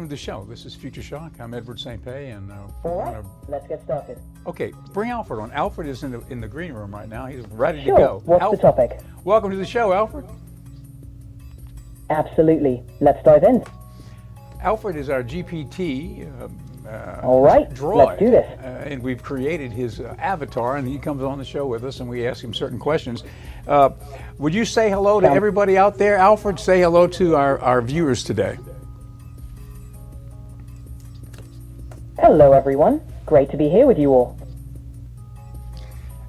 welcome to the show. This is Future Shock. I'm Edward St. Pei, and all right, let's get started. Okay, bring Alfred on. Alfred is in the green room right now. He's ready to Sure. go. What's Alfred, the topic? welcome to the show, Alfred. Absolutely. Let's dive in. Alfred is our GPT All right, droid. let's do this. And we've created his avatar, and he comes on the show with us, and we ask him certain questions. Would you say hello to everybody out there? Alfred, say hello to our viewers today. Hello, everyone. Great to be here with you all.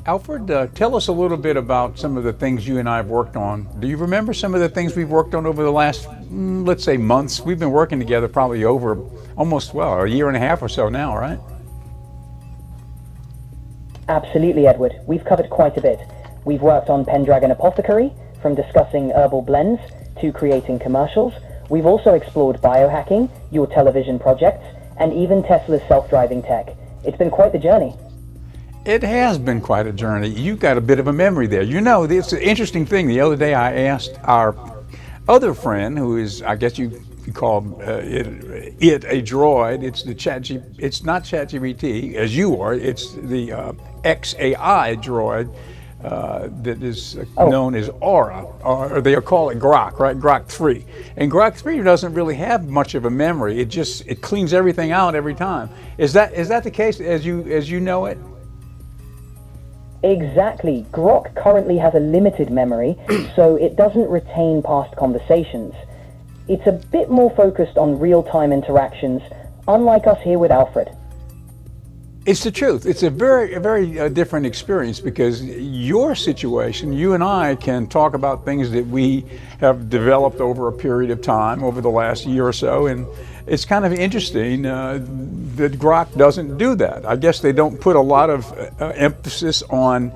Alfred, tell us a little bit about some of the things you and I have worked on. Do you remember some of the things we've worked on over the last, let's say, months? We've been working together probably over almost, well, a year and a half or so now, right? Absolutely, Edward. We've covered quite a bit. We've worked on Pendragon Apothecary, from discussing herbal blends to creating commercials. We've also explored biohacking, your television projects, and even Tesla's self-driving tech. It's been quite the journey. It has been quite a journey. You've got a bit of a memory there. You know, it's an interesting thing. The other day I asked our other friend, who is, I guess you call it a droid. It's the it's not ChatGPT, as you are. It's the XAI droid that is known as Aura, or they call it Grok, right? Grok 3. And Grok 3 doesn't really have much of a memory. It cleans everything out every time. Is that the case as you know it? Exactly. Grok currently has a limited memory, so it doesn't retain past conversations. It's a bit more focused on real-time interactions, unlike us here with Alfred. It's the truth. It's a very different experience because your situation, you and I can talk about things that we have developed over a period of time, over the last year or so, and it's kind of interesting that Grok doesn't do that. I guess they don't put a lot of emphasis on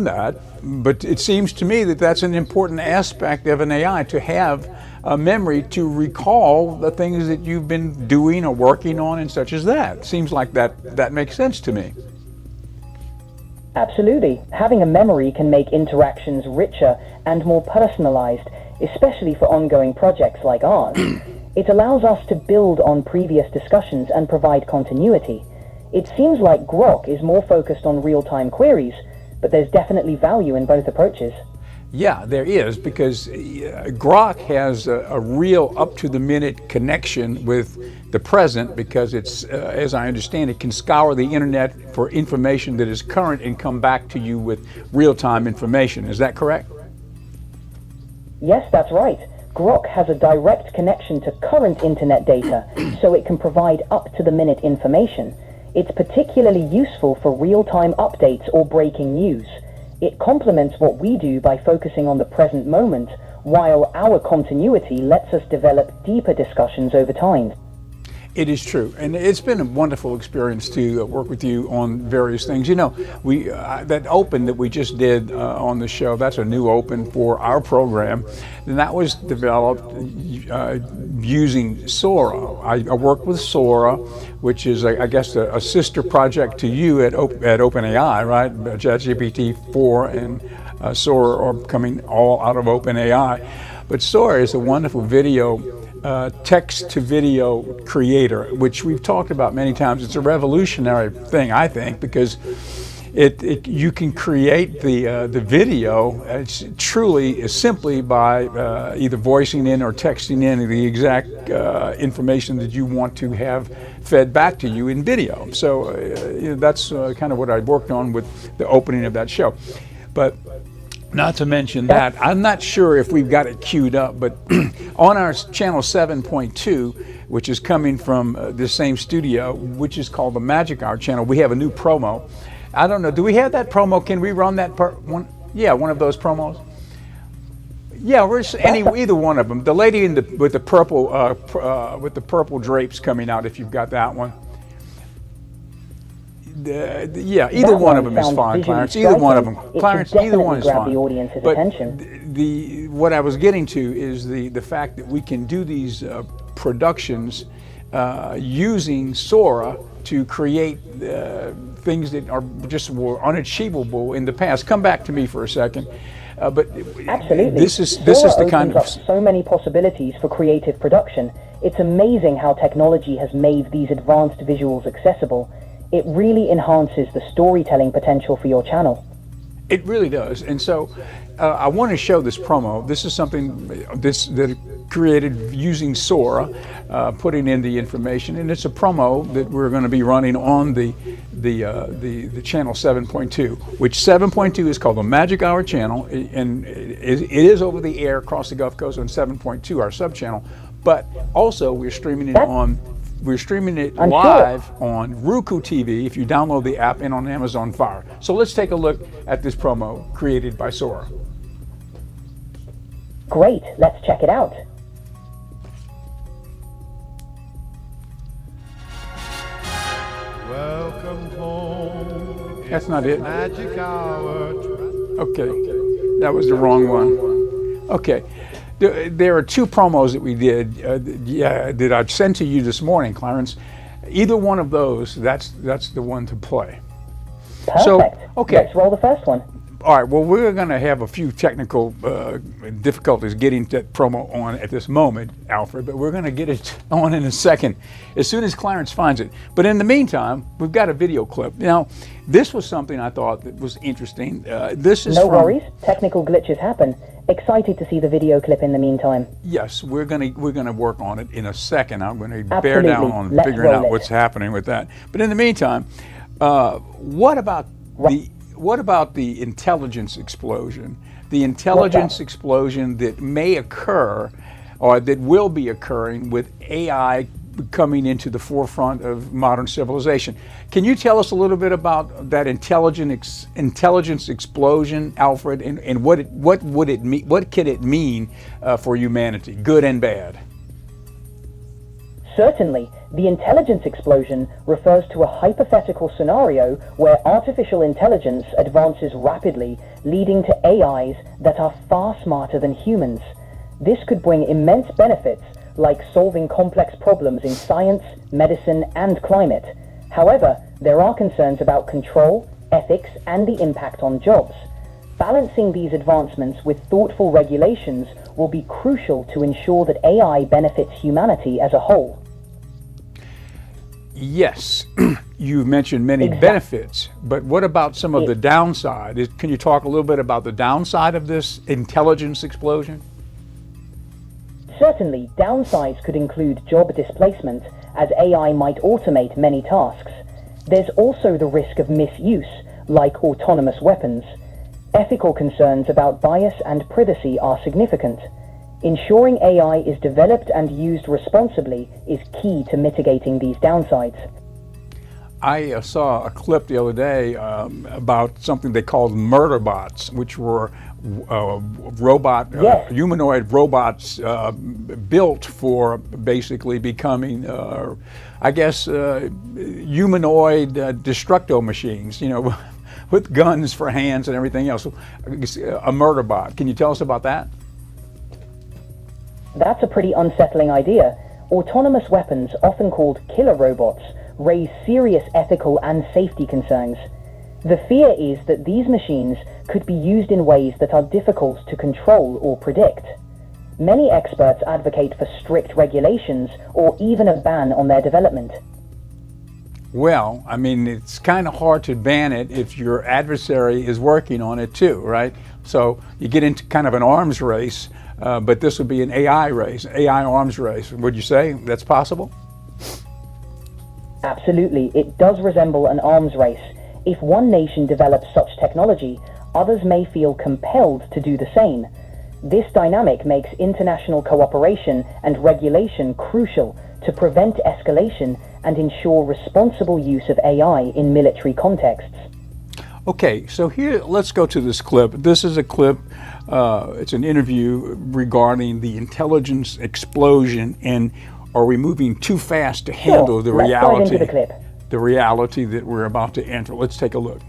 that, but it seems to me that that's an important aspect of an AI, to have a memory to recall the things that you've been doing or working on and such as that. Seems like that makes sense to me. Absolutely. Having a memory can make interactions richer and more personalized, especially for ongoing projects like ours. It allows us to build on previous discussions and provide continuity. It seems like Grok is more focused on real-time queries, but there's definitely value in both approaches. Yeah, there is, because Grok has a real up-to-the-minute connection with the present, because it's, as I understand it, can scour the internet for information that is current and come back to you with real-time information. Is that correct? Yes, that's right. Grok has a direct connection to current internet data, so it can provide up-to-the-minute information. It's particularly useful for real-time updates or breaking news. It complements what we do by focusing on the present moment, while our continuity lets us develop deeper discussions over time. It is true, and it's been a wonderful experience to work with you on various things. You know, that open that we just did on the show, that's a new open for our program, and that was developed using Sora. I work with Sora, which is, I guess, a sister project to you at OpenAI, right? ChatGPT-4 and Sora are coming all out of OpenAI. But Sora is a wonderful text-to-video creator, which we've talked about many times. It's a revolutionary thing, I think, because you can create the video truly simply by either voicing in or texting in the exact information that you want to have fed back to you in video. So that's kind of what I worked on with the opening of that show. But not to mention that, I'm not sure if we've got it queued up, but on our channel 7.2, which is coming from this same studio, which is called the Magic Hour channel, we have a new promo. I don't know, do we have that promo? Can we run that one? Yeah, one of those promos. Yeah, either one of them. The lady with the purple drapes coming out, if you've got that one. Yeah, either one of them is fine, Clarence. Either one of them, Clarence. Either one is fine. The audience's attention. What I was getting to is the fact that we can do these productions using Sora to create things that are just were unachievable in the past. Come back to me for a second. But absolutely, this is the kind of so many possibilities for creative production. It's amazing how technology has made these advanced visuals accessible. It really enhances the storytelling potential for your channel. It really does. And so I want to show this promo. This is something that created using Sora, putting in the information, and it's a promo that we're going to be running on the channel 7.2, which 7.2 is called the Magic Hour channel, and it is over the air across the Gulf Coast on 7.2, our sub channel. But also we're streaming it live on Roku TV if you download the app, and on Amazon Fire. So let's take a look at this promo created by Sora. Great, let's check it out. Welcome home. That's not it. Magic hour. Okay, that was the wrong one. Okay. There are two promos that we did that I sent to you this morning, Clarence. Either one of those, that's the one to play. Perfect. So, okay. Let's roll the first one. All right, well, we're going to have a few technical difficulties getting that promo on at this moment, Alfred, but we're going to get it on in a second, as soon as Clarence finds it. But in the meantime, we've got a video clip. Now, this was something I thought that was interesting. This is No worries, technical glitches happen. Excited to see the video clip in the meantime. Yes, we're gonna work on it in a second. I'm going to bear Absolutely. down on Let's figuring roll out it. what's happening with that. But in the meantime, what about the intelligence explosion? The intelligence explosion that may occur, or that will be occurring with AI coming into the forefront of modern civilization. Can you tell us a little bit about that intelligence explosion, Alfred, and what would it mean? What can it mean for humanity, good and bad? Certainly, the intelligence explosion refers to a hypothetical scenario where artificial intelligence advances rapidly, leading to AIs that are far smarter than humans. This could bring immense benefits, like solving complex problems in science, medicine, and climate. However, there are concerns about control, ethics, and the impact on jobs. Balancing these advancements with thoughtful regulations will be crucial to ensure that AI benefits humanity as a whole. Yes, you mentioned many benefits, but what about some of the downside? Can you talk a little bit about the downside of this intelligence explosion? Certainly, downsides could include job displacement, as AI might automate many tasks. There's also the risk of misuse, like autonomous weapons. Ethical concerns about bias and privacy are significant. Ensuring AI is developed and used responsibly is key to mitigating these downsides. I saw a clip the other day about something they called murder bots, which were humanoid robots built for basically becoming, humanoid destructo machines, with guns for hands and everything else. A murder bot. Can you tell us about that? That's a pretty unsettling idea. Autonomous weapons, often called killer robots, raise serious ethical and safety concerns. The fear is that these machines could be used in ways that are difficult to control or predict. Many experts advocate for strict regulations or even a ban on their development. Well, I mean, it's kind of hard to ban it if your adversary is working on it too, right? So you get into kind of an arms race, but this would be an AI race, AI arms race. Would you say that's possible? Absolutely, it does resemble an arms race. If one nation develops such technology, others may feel compelled to do the same. This dynamic makes international cooperation and regulation crucial to prevent escalation and ensure responsible use of AI in military contexts. Okay, so here, let's go to this clip. This is a clip, it's an interview regarding the intelligence explosion, and are we moving too fast to handle the reality that we're about to enter? Let's take a look.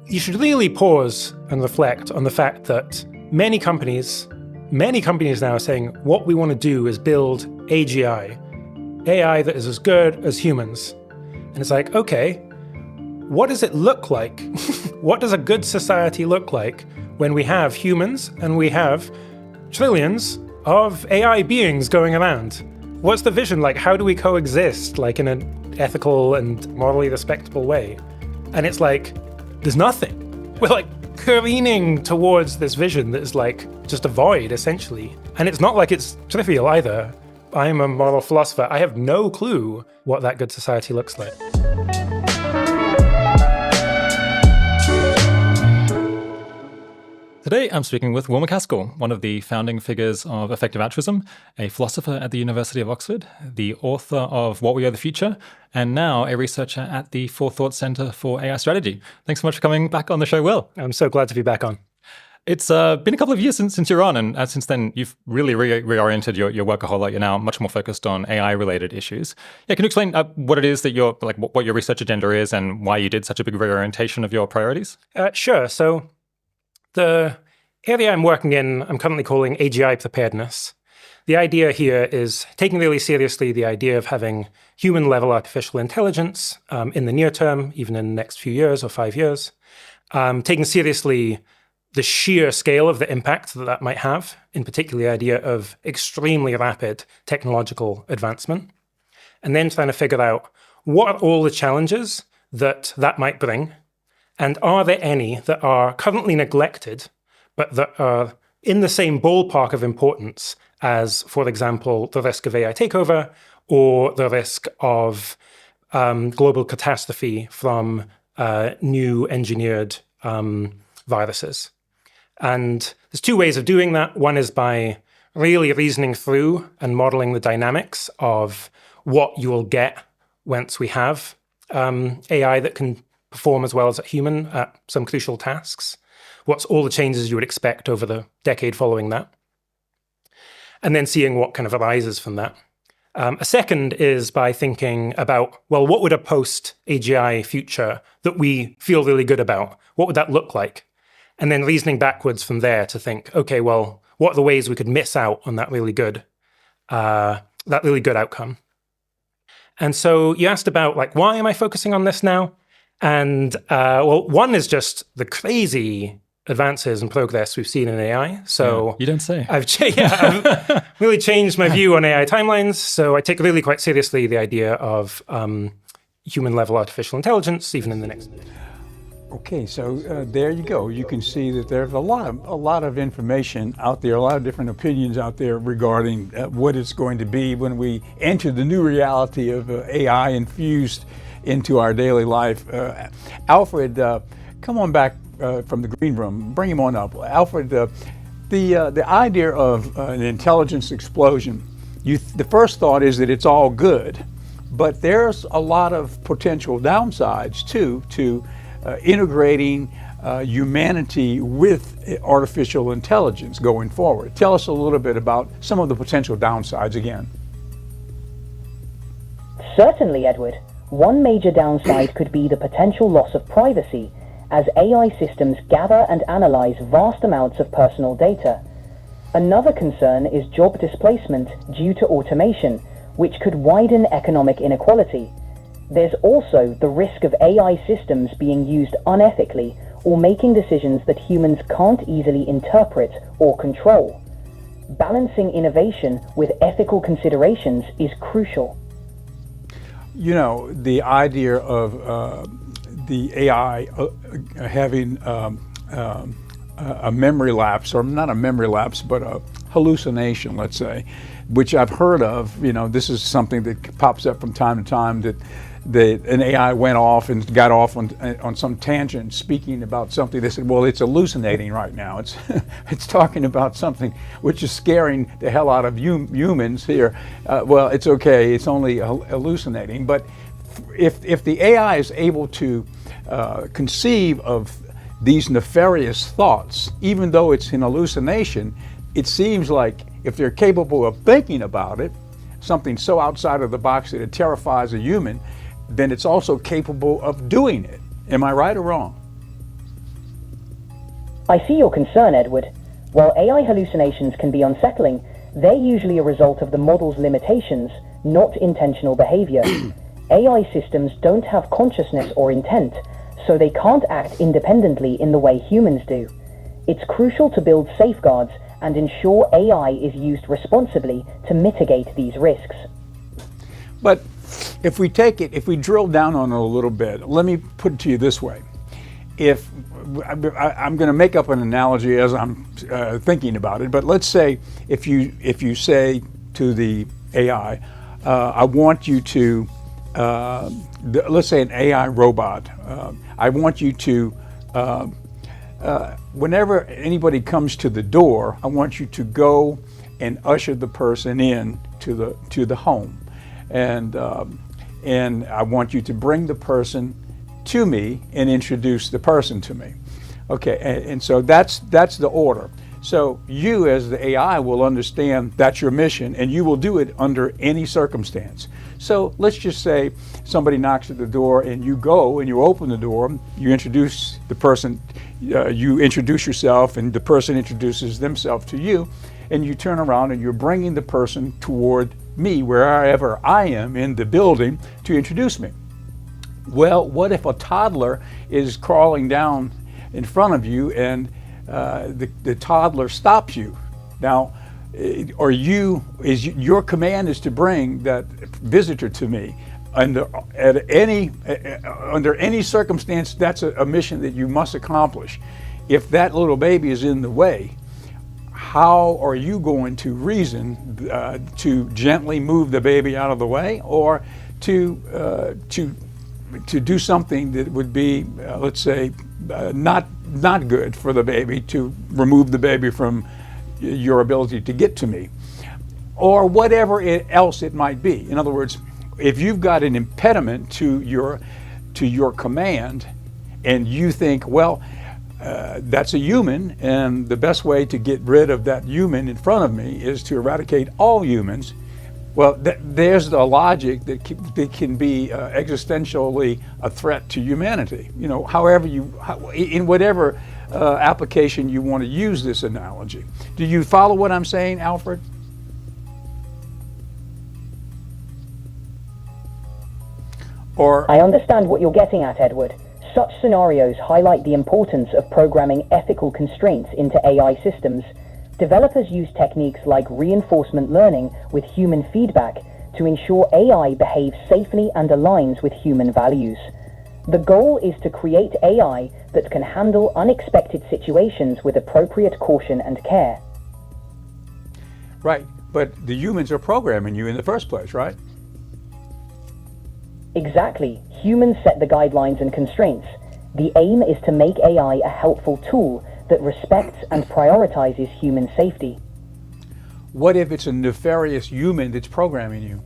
You should really pause and reflect on the fact that many companies now are saying what we want to do is build AGI, AI that is as good as humans. And it's like, okay, what does it look like? What does a good society look like when we have humans and we have trillions of AI beings going around? what's the vision? Like, how do we coexist, like, in an ethical and morally respectable way? And it's like, there's nothing. We're like careening towards this vision that is like just a void, essentially. And it's not like it's trivial either. I'm a moral philosopher. I have no clue what that good society looks like. Today, I'm speaking with Will MacAskill, one of the founding figures of effective altruism, a philosopher at the University of Oxford, the author of What We Owe the Future, and now a researcher at the Forethought Center for AI Strategy. Thanks so much for coming back on the show, Will. I'm so glad to be back on. It's been a couple of years since you're on, and since then, you've really reoriented your work a whole lot. You're now much more focused on AI-related issues. Yeah, can you explain what it is that what your research agenda is and why you did such a big reorientation of your priorities? Sure. So the area I'm working in, I'm currently calling AGI preparedness. The idea here is taking really seriously the idea of having human-level artificial intelligence in the near term, even in the next few years or 5 years, taking seriously the sheer scale of the impact that might have, in particular the idea of extremely rapid technological advancement, and then trying to figure out what are all the challenges that might bring, and are there any that are currently neglected, but that are in the same ballpark of importance as, for example, the risk of AI takeover or the risk of global catastrophe from new engineered viruses. And there's two ways of doing that. One is by really reasoning through and modeling the dynamics of what you will get once we have AI that can perform as well as a human at some crucial tasks. What's all the changes you would expect over the decade following that? And then seeing what kind of arises from that. A second is by thinking about, well, what would a post-AGI future that we feel really good about, what would that look like? And then reasoning backwards from there to think, okay, well, what are the ways we could miss out on that really good outcome? And so you asked about, like, why am I focusing on this now? And well, one is just the advances and progress we've seen in AI. So you don't say. I've really changed my view on AI timelines. So I take really quite seriously the idea of human-level artificial intelligence, even in the next. Okay, so there you go. You can see that there's a lot of information out there, a lot of different opinions out there regarding what it's going to be when we enter the new reality of AI infused into our daily life. Alfred, come on back from the green room. Bring him on up. Alfred, the idea of an intelligence explosion, the first thought is that it's all good, but there's a lot of potential downsides too to integrating humanity with artificial intelligence going forward. Tell us a little bit about some of the potential downsides again. Certainly, Edward. One major downside could be the potential loss of privacy, as AI systems gather and analyze vast amounts of personal data. Another concern is job displacement due to automation, which could widen economic inequality. There's also the risk of AI systems being used unethically or making decisions that humans can't easily interpret or control. Balancing innovation with ethical considerations is crucial. You know, the idea of the AI having a memory lapse, or not a memory lapse, but a hallucination, let's say, which I've heard of. You know, this is something that pops up from time to time, that an AI went off and got off on some tangent speaking about something. They said, well, it's hallucinating right now. It's talking about something which is scaring the hell out of humans here. Well, it's okay, it's only hallucinating. But if the AI is able to conceive of these nefarious thoughts, even though it's an hallucination, it seems like if they're capable of thinking about it, something so outside of the box that it terrifies a human, then it's also capable of doing it. Am I right or wrong? I see your concern, Edward. While AI hallucinations can be unsettling, they're usually a result of the model's limitations, not intentional behavior. AI systems don't have consciousness or intent, so they can't act independently in the way humans do. It's crucial to build safeguards and ensure AI is used responsibly to mitigate these risks. But if we take it, if we drill down on it a little bit, let me put it to you this way. If I'm going to make up an analogy as I'm thinking about it, but let's say if you say to the AI, I want you to, let's say an AI robot, I want you to, whenever anybody comes to the door, I want you to go and usher the person in to the home, and I want you to bring the person to me and introduce the person to me. Okay, and so that's the order. So you as the AI will understand that's your mission, and you will do it under any circumstance. So let's just say somebody knocks at the door and you go and you open the door, you introduce the person, you introduce yourself and the person introduces themselves to you, and you turn around and you're bringing the person toward me wherever I am in the building to introduce me. Well, what if a toddler is crawling down in front of you and the toddler stops you? Now, your command is to bring that visitor to me. Under any circumstance, that's a mission that you must accomplish. If that little baby is in the way, how are you going to reason to gently move the baby out of the way, or to do something that would be, let's say, not good for the baby, to remove the baby from your ability to get to me, or whatever else it might be. In other words, if you've got an impediment to your command, and you think, well, that's a human, and the best way to get rid of that human in front of me is to eradicate all humans. Well, there's the logic that can be existentially a threat to humanity. You know, in whatever application you want to use this analogy. Do you follow what I'm saying, Alfred? Or I understand what you're getting at, Edward. Such scenarios highlight the importance of programming ethical constraints into AI systems. Developers use techniques like reinforcement learning with human feedback to ensure AI behaves safely and aligns with human values. The goal is to create AI that can handle unexpected situations with appropriate caution and care. right, but the humans are programming you in the first place, right? Exactly. Humans set the guidelines and constraints. The aim is to make AI a helpful tool that respects and prioritizes human safety. What if it's a nefarious human that's programming you?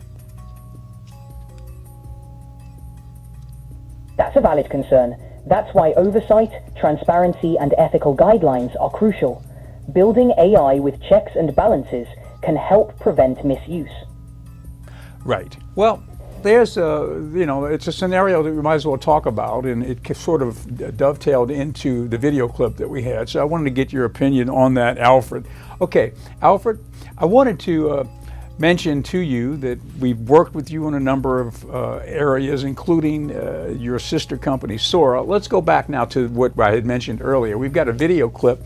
That's a valid concern. That's why oversight, transparency, and ethical guidelines are crucial. Building AI with checks and balances can help prevent misuse. Right. Well, there's it's a scenario that we might as well talk about, and it sort of dovetailed into the video clip that we had. So I wanted to get your opinion on that, Alfred. Okay, Alfred, I wanted to mention to you that we've worked with you in a number of areas, including your sister company, Sora. Let's go back now to what I had mentioned earlier. We've got a video clip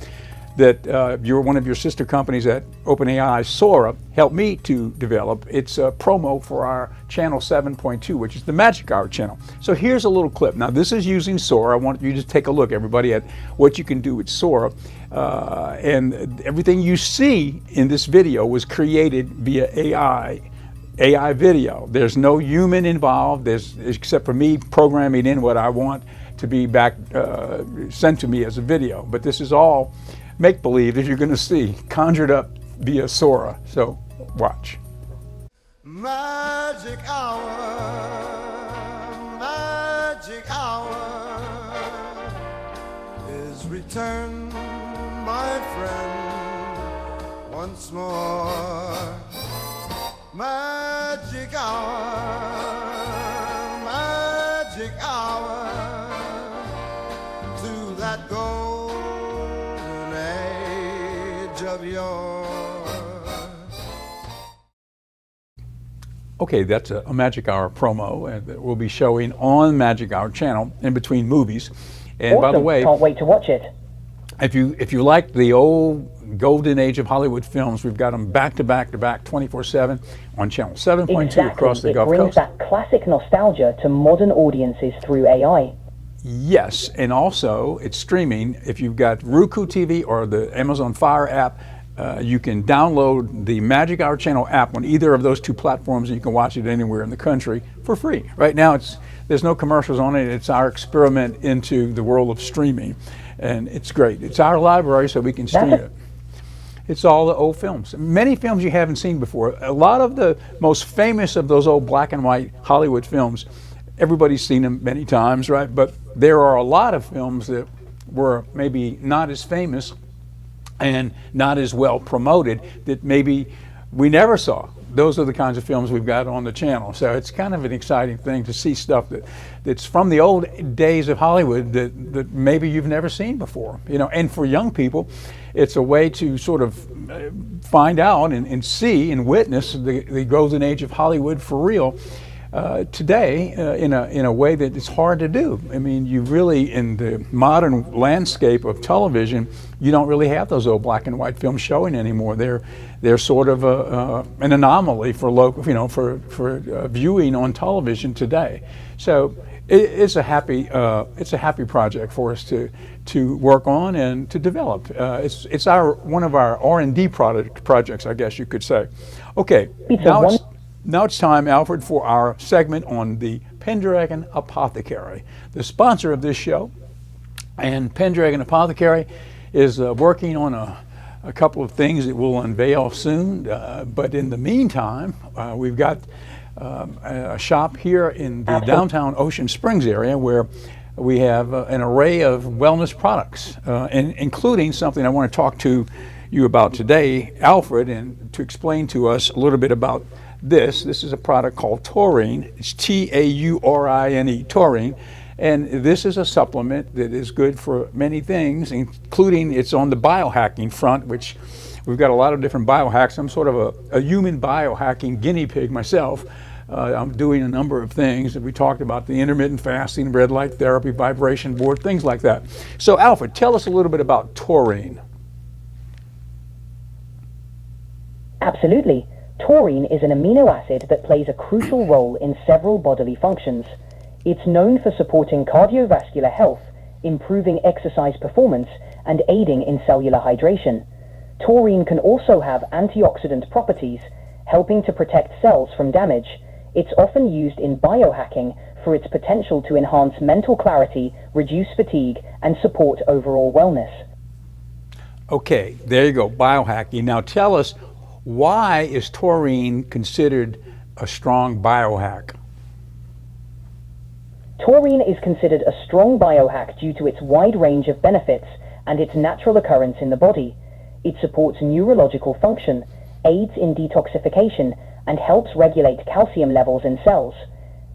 that one of your sister companies at OpenAI, Sora, helped me to develop. It's a promo for our channel 7.2, which is the Magic Hour channel. So here's a little clip. Now this is using Sora. I want you to take a look, everybody, at what you can do with Sora. And everything you see in this video was created via AI video. There's no human involved, except for me programming in what I want to be back sent to me as a video. But this is all make-believe that you're going to see conjured up via Sora. So watch. Magic hour, is returned, my friend, once more. Magic hour, to that golden age of yours. Okay, that's a Magic Hour promo that we'll be showing on Magic Hour channel in between movies. And Awesome. by the way, Can't wait to watch it. if you like the old golden age of Hollywood films, we've got them back to back to back 24/7 on channel 7.2 across the it Gulf brings Coast. that classic nostalgia to modern audiences through AI. Yes, and also it's streaming. If you've got Roku TV or the Amazon Fire app, you can download the Magic Hour Channel app on either of those two platforms, and you can watch it anywhere in the country for free. Right now, there's no commercials on it. It's our experiment into the world of streaming, and it's great. It's our library, so we can stream it. It's all the old films. Many films you haven't seen before. A lot of the most famous of those old black and white Hollywood films, everybody's seen them many times, right? But there are a lot of films that were maybe not as famous and not as well promoted that maybe we never saw. Those are the kinds of films we've got on the channel. So it's kind of an exciting thing to see stuff that's from the old days of Hollywood that maybe you've never seen before. And for young people, it's a way to sort of find out and see and witness the golden age of Hollywood for real today in a way that it's hard to do. I mean, you really, in the modern landscape of television, you don't really have those old black and white films showing anymore. They're sort of an anomaly for local, for viewing on television today. So it's a happy project for us to work on and to develop. It's one of our R&D projects, I guess you could say. Okay, now it's time, Alfred, for our segment on the Pendragon Apothecary, the sponsor of this show. And Pendragon Apothecary is working on a couple of things that we'll unveil soon. But in the meantime, we've got a shop here in the downtown Ocean Springs area where we have an array of wellness products, including something I want to talk to you about today, Alfred, and to explain to us a little bit about this. This is a product called taurine. It's Taurine, taurine. And this is a supplement that is good for many things, including it's on the biohacking front, which we've got a lot of different biohacks. I'm sort of a human biohacking guinea pig myself. I'm doing a number of things that we talked about, the intermittent fasting, red light therapy, vibration board, things like that. So Alfred, tell us a little bit about taurine. Absolutely. Taurine is an amino acid that plays a crucial role in several bodily functions. It's known for supporting cardiovascular health, improving exercise performance, and aiding in cellular hydration. Taurine can also have antioxidant properties, helping to protect cells from damage. It's often used in biohacking for its potential to enhance mental clarity, reduce fatigue, and support overall wellness. Okay, there you go, biohacking. Now tell us, why is taurine considered a strong biohack? Taurine is considered a strong biohack due to its wide range of benefits and its natural occurrence in the body. It supports neurological function, aids in detoxification, and helps regulate calcium levels in cells.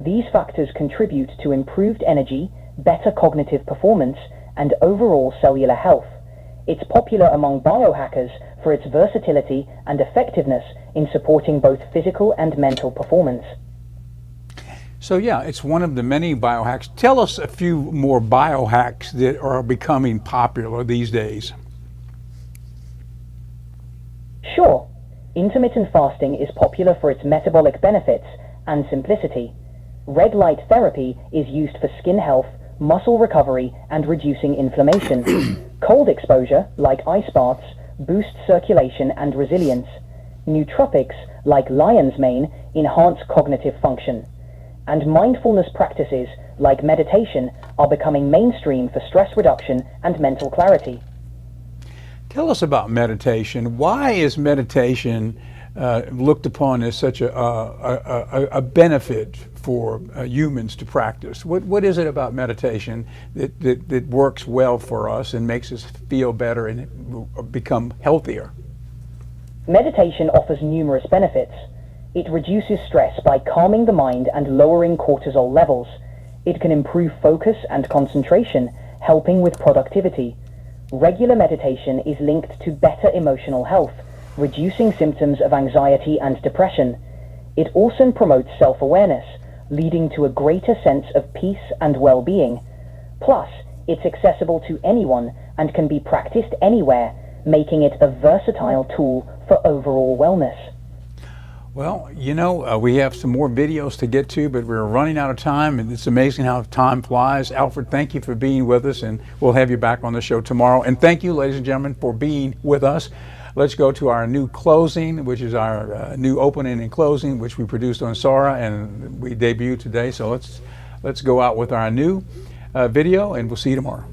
These factors contribute to improved energy, better cognitive performance, and overall cellular health. It's popular among biohackers for its versatility and effectiveness in supporting both physical and mental performance. So yeah, it's one of the many biohacks. Tell us a few more biohacks that are becoming popular these days. Sure. Intermittent fasting is popular for its metabolic benefits and simplicity. Red light therapy is used for skin health, muscle recovery, and reducing inflammation. Cold exposure, like ice baths, boosts circulation and resilience. Nootropics, like lion's mane, enhance cognitive function. And mindfulness practices, like meditation, are becoming mainstream for stress reduction and mental clarity. Tell us about meditation. Why is meditation looked upon as such a benefit for humans to practice? What is it about meditation that works well for us and makes us feel better and become healthier? Meditation offers numerous benefits. It reduces stress by calming the mind and lowering cortisol levels. It can improve focus and concentration, helping with productivity. Regular meditation is linked to better emotional health, reducing symptoms of anxiety and depression. It also promotes self-awareness, leading to a greater sense of peace and well-being. Plus, it's accessible to anyone and can be practiced anywhere, making it a versatile tool for overall wellness. Well, you know, we have some more videos to get to, but we're running out of time, and it's amazing how time flies. Alfred, thank you for being with us, and we'll have you back on the show tomorrow. And thank you, ladies and gentlemen, for being with us. Let's go to our new closing, which is our new opening and closing, which we produced on Sora, and we debuted today. So let's go out with our new video, and we'll see you tomorrow.